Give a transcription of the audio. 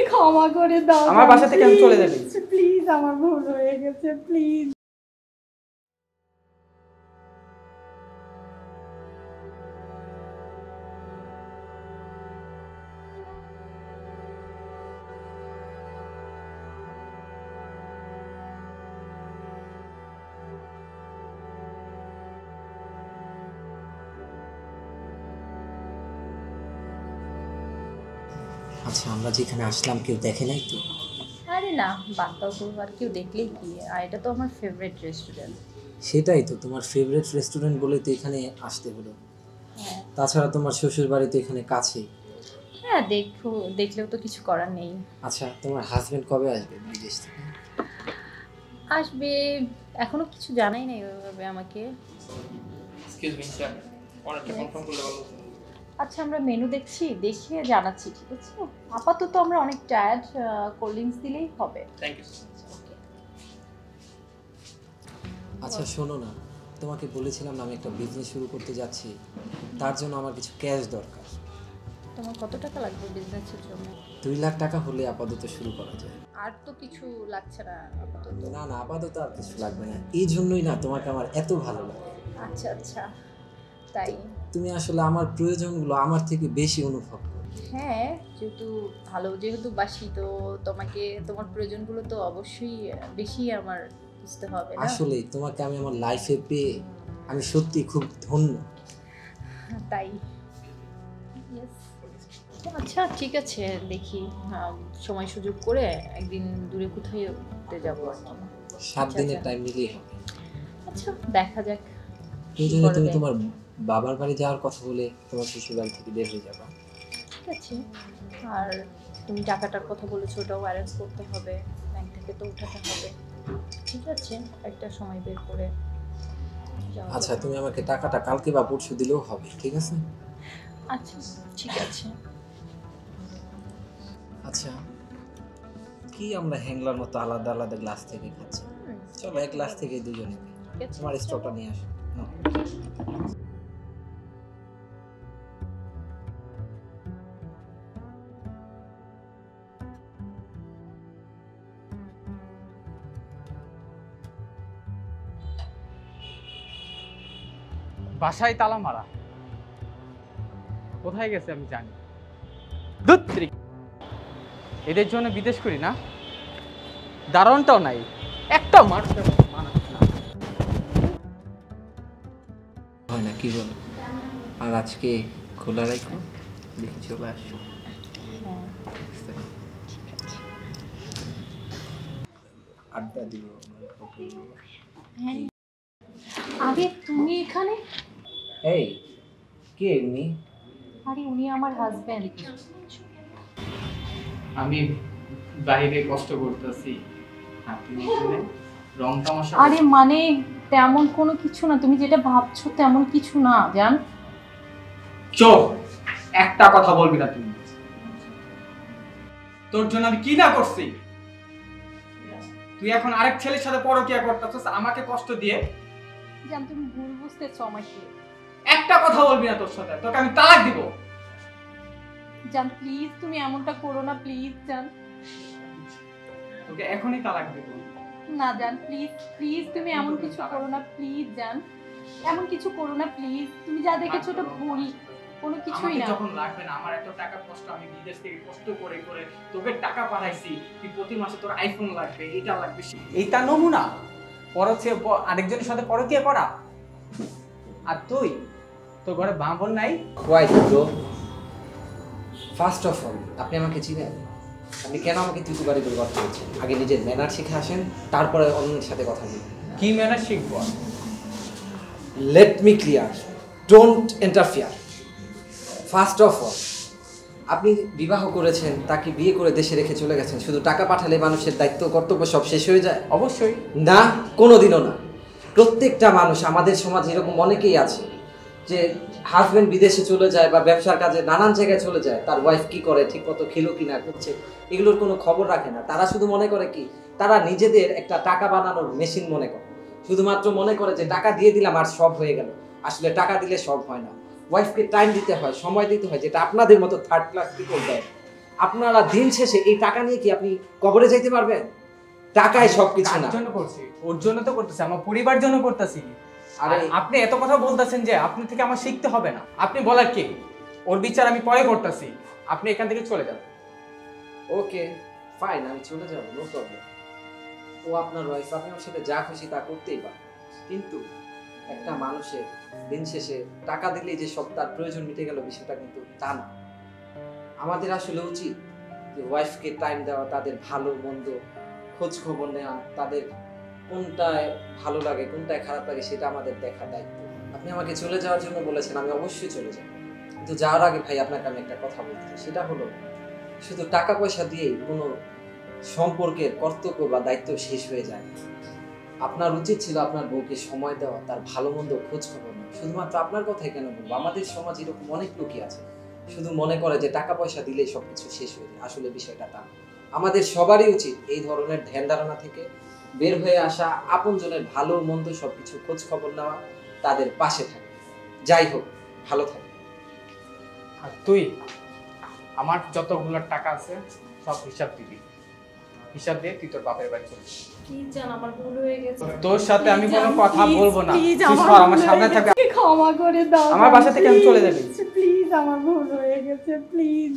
ক্ষমা করে দাও, আমার বাসা থেকে আমি চলে যাবি। প্লিজ, আমার ভুল হয়ে গেছে, প্লিজ। আচ্ছা, আমরা যেখানে আসলাম কেউ দেখে নাই তো? আরে না, বাদ দাও তো, আর কেউ দেখলেই কি, আর এটা তো আমার ফেভারিট রেস্টুরেন্ট। সেটাই তো, তোমার ফেভারিট রেস্টুরেন্ট বলে তো এখানে আসতে হলো। হ্যাঁ তাছাড়া তোমার শ্বশুর বাড়ি তো এখানে কাছেই। হ্যাঁ, দেখলেও তো কিছু করার নেই। আচ্ছা, তোমার হাজবেন্ড কবে আসবে বিদেশ থেকে? আসবে, এখনো কিছু জানাই নাই ওইভাবে আমাকে। এক্সকিউজ মি স্যার, অর্ডারটা কনফার্ম করলে ভালো হতো। আচ্ছা, আমরা মেনু দেখছি, দেখে জানাচ্ছি, ঠিক আছে? আপাতত আমরা অনেক টায়ার্ড, কোল্ড ড্রিঙ্কস দিলেই হবে। Thank you. আচ্ছা শোনো না, তোমাকে বলেছিলাম না আমি একটা বিজনেস শুরু করতে যাচ্ছি, তার জন্য আমার কিছু ক্যাশ দরকার। তোমার কত টাকা লাগবে বিজনেসের জন্য? 2 লাখ টাকা হলে আপাতত শুরু করা যায়। আর তো কিছু লাগছে না আপাতত? না না, আপাতত আর কিছু লাগবে না। এই জন্যই না তোমাকে আমার এত ভালো লাগে। আচ্ছা আচ্ছা, তাই? তুমি আসলে আমার প্রয়োজনগুলো আমার থেকে বেশি অনুভব করো। হ্যাঁ, যেহেতু বাসি, তো তোমাকে তোমার প্রয়োজনগুলো তো অবশ্যই বেশি আমার বুঝতে হবে না? আসলে তোমাকে আমি আমার লাইফে পেয়ে আমি সত্যি খুব ধন্য। তাই? Yes. আচ্ছা ঠিক আছে, দেখি সময় সুযোগ করে একদিন দূরে কোথায় ঘুরতে যাবো আর কি। 7 দিনের টাইম নিলেই হবে। আচ্ছা দেখা যাক। এই জন্য তুমি তোমার বাবার বাড়ি যাওয়ার কথা বলে তোমার শ্বশুর বাড়ি থেকে বের হয়ে যাবা। ঠিক আছে, আর তুমি টাকাটার কথা বলেছো, ওটাও অ্যারেঞ্জ করতে হবে, ব্যাংক থেকে তো উঠাতে হবে। ঠিক আছে, একটা সময় বের করে যাওয়া আচ্ছা, যাবে। তুমি আমাকে টাকাটা কালকে বা পরশু দিলেও হবে, ঠিক আছে? আচ্ছা ঠিক আছে। আচ্ছা, কি আমরা হ্যাংলার মতো আলাদা আলাদা গ্লাস থেকে খাচ্ছি? চলো এক গ্লাস থেকে দুজনে খাই। ঠিক আছে, তোমার স্ট্রটা নিয়ে আসো। নাও। বাসায় তালা মারা, কোথায় গেছে আমি জানি। ধুৎ তেরি, এদের জন্য বিদেশ করি না, দারণটাও নাই, একটা মানুষ না। হয় না কি বলো? আর আজকে খোলা রাখো, দেখি চলে আসো। আড্ডা দিব। হ্যাঁ, আরে তুমি এখানে? এই কে উনি? আরে উনি আমার হাজবেন্ড। আমি বাইরে কষ্ট করতেছি, আপনি এখানে রং তামাশা। আরে মানে তেমন কোনো কিছু না, তুমি যেটা ভাবছো তেমন কিছু না জান। চুপ, একটা কথা বলবি না তুমি। তোর জন্য আমি কি না করছি? তুই এখন আরেক ছেলের সাথে পরকিয়া করতেছিস আমাকে কষ্ট দিয়ে। জান তুমি ভুল বুঝতেছো আমাকে। একটা কথা বলবি না তোর সাথে, তোকে আমি তালাক দিব। জান প্লিজ তুমি এমনটা করো না, প্লিজ জান। তোকে এখনই তালাক দিব। না জান, প্লিজ প্লিজ তুমি এমন কিছু করো না, প্লিজ জান, এমন কিছু করো না প্লিজ। তুমি যা দেখেছো ওটা ভুল, কোনো কিছুই আমাকে না। যখন লাগবে না, আমার এত টাকা কষ্ট, আমি বিদেশ থেকে কষ্ট করে করে তোকে টাকা পাঠাইছি, তুই প্রতি মাসে তোর আইফোন লাগবে, এটা লাগবে, এইটা নমুনা পরছে আরেকজনের সাথে পরকিয়া করা। আর তুই তোর ঘরে বাঁধন নাই। White bro, first of all আপনি আমাকে চিনেন? আপনি কেন আমাকে তুতুবাড়ি করে কথা বলছেন? আগে নিজের ম্যানার শিখে আসেন, তারপরে অন্যের সাথে কথা বলুন। কি ম্যানার শিখবো? Let me clear, don't interfere. First of all আপনি বিবাহ করেছেন, তাকে বিয়ে করে দেশে রেখে চলে গেছেন, শুধু টাকা পাঠালে মানুষের দায়িত্ব কর্তব্য সব শেষ হয়ে যায়? অবশ্যই না, কোনোদিনও না। প্রত্যেকটা মানুষ, আমাদের সমাজে এরকম অনেকেই আছে যে হাজবেন্ড বিদেশে চলে যায় বা ব্যবসার কাজে নানান জায়গায় চলে যায়, তার ওয়াইফ কি করে, ঠিক মতো খেলো কি না করছে, এগুলোর কোনো খবর রাখে না। তারা শুধু মনে করে কি, তারা নিজেদের একটা টাকা বানানোর মেশিন মনে করে, শুধুমাত্র মনে করে যে টাকা দিয়ে দিলাম আর সব হয়ে গেল। আসলে টাকা দিলে সব হয় না, ওয়াইফকে টাইম দিতে হয়, সময় দিতে হয়, যেটা আপনাদের মতো থার্ড ক্লাস পিপল দেয়। আপনারা দিন শেষে এই টাকা নিয়ে কি আপনি কবরে যাইতে পারবেন? টাকাই সবকিছু না। কার জন্য করছি? ওর জন্য তো করতেছি, আমার পরিবার জন্য করতেছি। আর আরে আপনি এত কথা বলতেছেন যে আপনি থেকে আমার শিখতে হবে না। আপনি বলার কি? ওর বিচার আমি পরে করতেছি, আপনি এখান থেকে চলে যান। ওকে ফাইন, আমি চলে যাবো, নো প্রবলেম। ও আপনার ওয়াইফ, আপনি ওর সাথে যা খুশি তা করতেই পারেন, কিন্তু একটা মানুষের দিন শেষে টাকা দিলেই যে সব তার প্রয়োজন মিটে গেল বিষয়টা কিন্তু তা না। আমাদের আসলে উচিত যে ওয়াইফকে টাইম দেওয়া, তাদের ভালো মন্দ খোঁজ খবর নেওয়া, তাদের কোনটায় ভালো লাগে কোনটায় খারাপ লাগে সেটা আমাদের দেখা দায়িত্ব। আপনি আমাকে চলে যাওয়ার জন্য বলেছেন, আমি অবশ্যই চলে যাব, কিন্তু যাওয়ার আগে ভাই আপনাকে আমি একটা কথা বলতে চাই। সেটা হলো শুধু টাকা পয়সা দিয়েই কোনো সম্পর্কের কর্তব্য বা দায়িত্ব শেষ হয়ে যায় না। আপনার উচিত ছিল আপনার বউকে সময় দেওয়া, তার ভালো মন্দ খোঁজ খবর নেওয়া। শুধুমাত্র আপনার কথাই কেন বলবো, আমাদের সমাজ এরকম অনেক লোকই আছে শুধু মনে করে যে টাকা পয়সা দিলেই সবকিছু শেষ হয়ে যায়। আসলে বিষয়টা তা না। আমাদের সবারই উচিত এই ধরনের ধ্যান ধারণা থেকে বের হয়ে আসা, আপনজনের ভালো মন্দ সবকিছু খোঁজ খবর নেওয়া, তাদের পাশে থাকা। যাই হোক, ভালো থাকে। আর তুই আমার যতগুলো টাকা আছে সব হিসাব দিবি, হিসাব দিয়ে তুই তোর বাপের বাড়ি চলে যাবি। প্লিজ জান, আমার ভুল হয়ে গেছে। তোর সাথে আমি কোনো Please, কথা please, বলবো না। please, তুই সর, আমার ভুল সামনে হয়ে থাকবে। গেছে। ক্ষমা করে দাও। আমার বাসা থেকে আমি চলে যাবি। প্লিজ, আমার ভুল হয়ে গেছে, প্লিজ।